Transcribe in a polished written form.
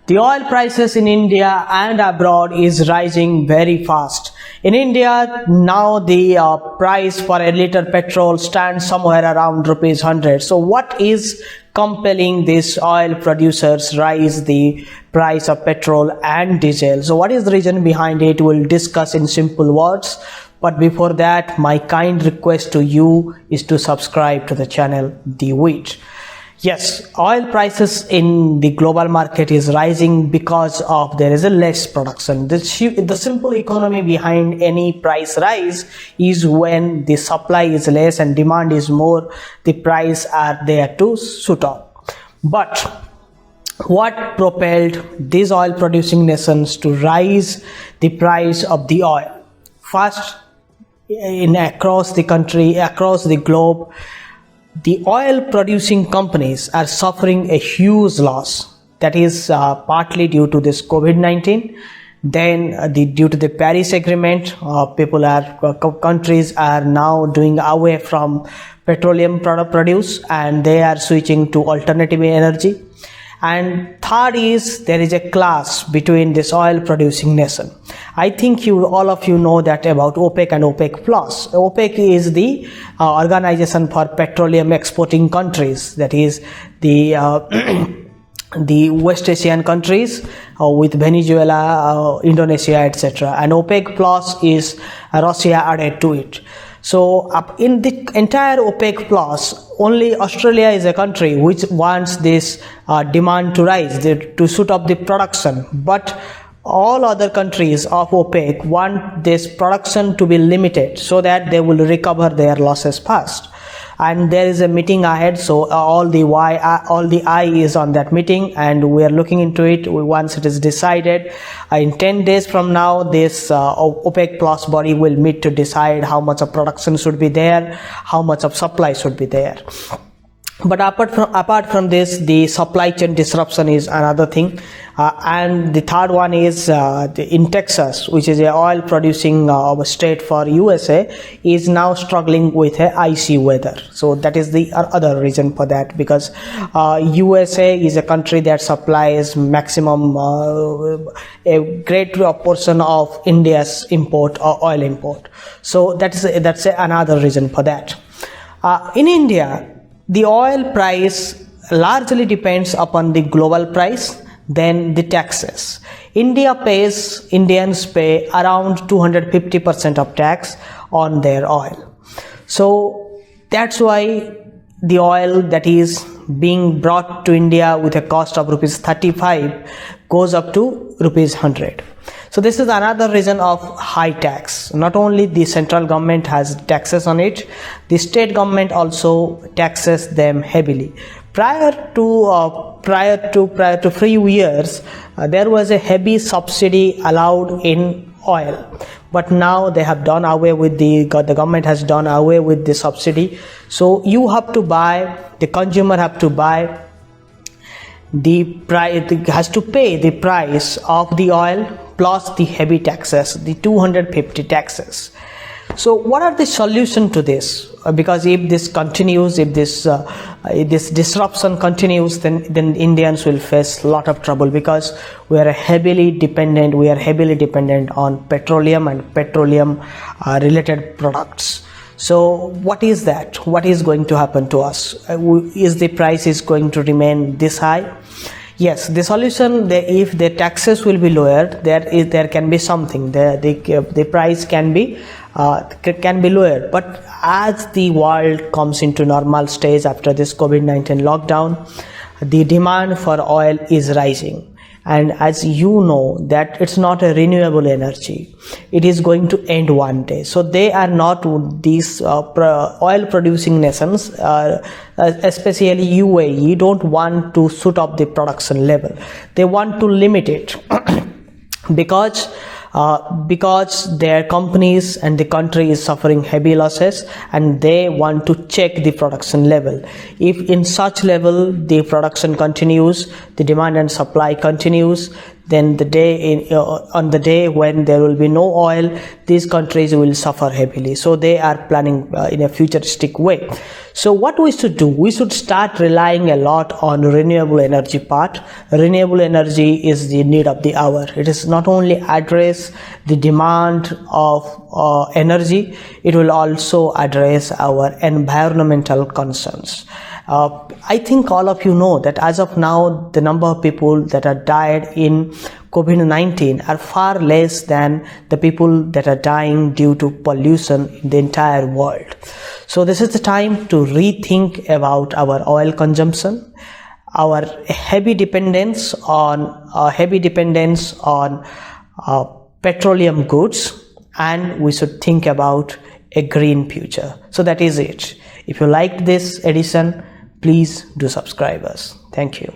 The oil prices in India and abroad is rising very fast. In India, now the price for a liter petrol stands somewhere around rupees 100. So what is compelling these oil producers rise the price of petrol and diesel? So what is the reason behind it? We'll discuss in simple words. But before that, my kind request to you is to subscribe to the channel The Wheat. Yes, oil prices in the global market is rising because of there is a less production. The simple economy behind any price rise is when the supply is less and demand is more, the price are there to suit up. But what propelled these oil producing nations to rise the price of the oil? First, across the country, across the globe, the oil producing companies are suffering a huge loss. That is partly due to this COVID-19. Then due to the Paris Agreement, countries are now doing away from petroleum produce and they are switching to alternative energy. And third is there is a clash between this oil producing nation. I think all of you know that about OPEC and OPEC plus. OPEC is the organization for petroleum exporting countries. That is the the West Asian countries with Venezuela, Indonesia, etc. And OPEC plus is Russia added to it. So in the entire OPEC plus, only Australia is a country which wants this demand to rise to suit up the production. But all other countries of OPEC want this production to be limited so that they will recover their losses fast. And there is a meeting ahead, so all the eye is on that meeting, and we are looking into it. Once it is decided, in 10 days from now, this OPEC plus body will meet to decide how much of production should be there, how much of supply should be there. But apart from this, the supply chain disruption is another thing. And the third one is in Texas, which is a oil producing state for USA, is now struggling with a icy weather. So that is the other reason for that, because USA is a country that supplies maximum a great portion of India's oil import. So that's another reason for that. In India, the oil price largely depends upon the global price, then the taxes. Indians pay around 250% of tax on their oil. So that's why the oil that is being brought to India with a cost of rupees 35 goes up to rupees 100. So this is another reason of high tax. Not only the central government has taxes on it, the state government also taxes them heavily. Prior to few years, there was a heavy subsidy allowed in oil, but now they have done away with the government has done away with the subsidy. So you have to buy, the consumer have to buy the price, has to pay the price of the oil plus the heavy taxes, the 250 taxes. So what are the solution to this? Because if this continues, if this disruption continues, then Indians will face a lot of trouble, because we are heavily dependent on petroleum and petroleum related products. So what is that? What is going to happen to us? Is the price is going to remain this high? Yes, the solution, if the taxes will be lowered, there can be something. The price can be lowered. But as the world comes into normal stage after this COVID-19 lockdown, the demand for oil is rising. And as you know that it's not a renewable energy, it is going to end one day. So they are not, these oil producing nations, especially UAE, don't want to suit up the production level. They want to limit it because their companies and the country is suffering heavy losses, and they want to check the production level. If in such level the production continues, the demand and supply continues, then on the day when there will be no oil, these countries will suffer heavily. So they are planning in a futuristic way. So what we should do, we should start relying a lot on renewable energy part. Renewable energy is the need of the hour. It is not only address the demand of energy, it will also address our environmental concerns. I think all of you know that as of now, the number of people that are died in COVID-19 are far less than the people that are dying due to pollution in the entire world. So this is the time to rethink about our oil consumption, our heavy dependence on petroleum goods, and we should think about a green future. So that is it. If you liked this edition, please do subscribe us. Thank you.